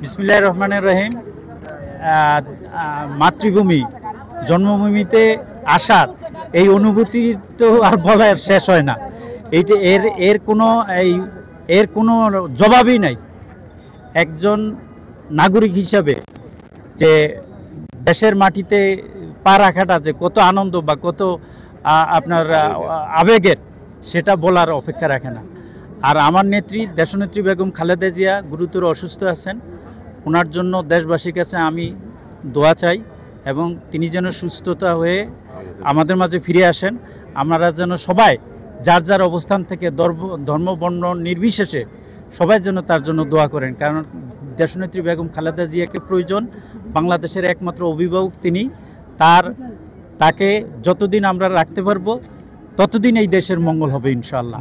বিসমিল্লাহির রহমানির রহিম। মাতৃভূমি জন্মভূমিতে আসার এই অনুভূতি তো আর বলার শেষ হয় না। এইটা এর কোনো জবাবই নাই। একজন নাগরিক হিসাবে যে দেশের মাটিতে পা রাখাটা যে কত আনন্দ বা কত আপনার আবেগের, সেটা বলার অপেক্ষা রাখে না। আর আমার নেত্রী দেশনেত্রী বেগম খালেদা জিয়া গুরুতর অসুস্থ আছেন। ওনার জন্য দেশবাসীর কাছে আমি দোয়া চাই এবং তিনি যেন সুস্থতা হয়ে আমাদের মাঝে ফিরে আসেন। আমরা যেন সবাই যার যার অবস্থান থেকে ধর্ম বর্ণ নির্বিশেষে সবাই যেন তার জন্য দোয়া করেন, কারণ দেশনেত্রী বেগম খালেদা জিয়াকে প্রয়োজন। বাংলাদেশের একমাত্র অভিভাবক তিনি। তাকে যতদিন আমরা রাখতে পারবো ততদিন এই দেশের মঙ্গল হবে ইনশাআল্লাহ।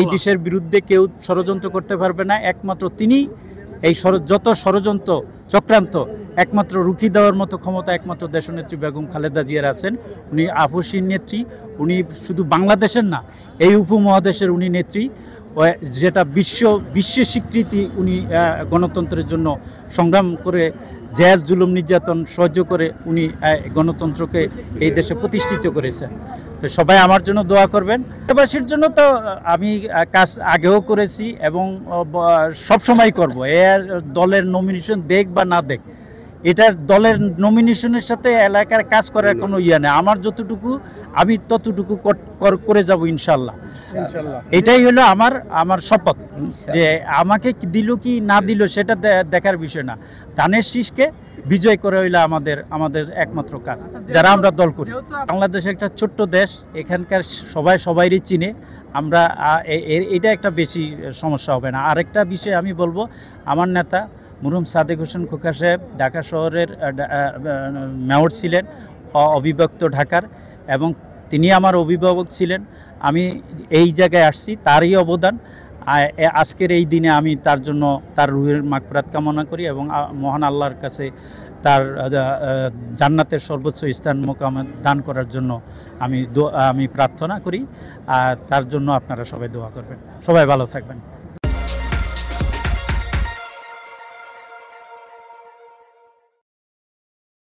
এই দেশের বিরুদ্ধে কেউ ষড়যন্ত্র করতে পারবে না। একমাত্র তিনি এই যত ষড়যন্ত্র চক্রান্ত একমাত্র রুখি দেওয়ার মতো ক্ষমতা একমাত্র দেশনেত্রী বেগম খালেদা জিয়ার আছেন। উনি আপসীর নেত্রী। উনি শুধু বাংলাদেশের না, এই উপমহাদেশের উনি নেত্রী, যেটা বিশ্বের স্বীকৃতি। উনি গণতন্ত্রের জন্য সংগ্রাম করে জেল জুলুম নির্যাতন সহ্য করে উনি গণতন্ত্রকে এই দেশে প্রতিষ্ঠিত করেছেন। তো সবাই আমার জন্য দোয়া করবেন। দেশবাসীর জন্য তো আমি কাজ আগেও করেছি এবং সব সময় করব। এর দলের নমিনেশন দেখ বা না দেখ, এটার দলের নমিনেশনের সাথে এলাকার কাজ করার কোনো ইয়ে নেই। আমার যতটুকু আমি ততটুকু করে যাব ইনশাল্লাহ। এটাই হলো আমার শপথ, যে আমাকে দিল কি না দিল সেটা দেখার বিষয় না। ধানের শীষকে বিজয় করে হইলে আমাদের একমাত্র কাজ, যারা আমরা দল করি। বাংলাদেশ একটা ছোট্ট দেশ, এখানকার সবাইরই চিনে। আমরা এটা একটা বেশি সমস্যা হবে না। আরেকটা বিষয় আমি বলবো, আমার নেতা মরহুম সাদেক হোসেন খোকা সাহেব ঢাকা শহরের মেয়র ছিলেন, অবিভক্ত ঢাকার, এবং তিনি আমার অভিভাবক ছিলেন। আমি এই জায়গায় আসছি তারই অবদান। আজকের এই দিনে আমি তার জন্য তার রুহের মাগফিরাত কামনা করি এবং মহান আল্লাহর কাছে তার জান্নাতের সর্বোচ্চ স্থান মোকাম দান করার জন্য আমি প্রার্থনা করি। আর তার জন্য আপনারা সবাই দোয়া করবেন। সবাই ভালো থাকবেন।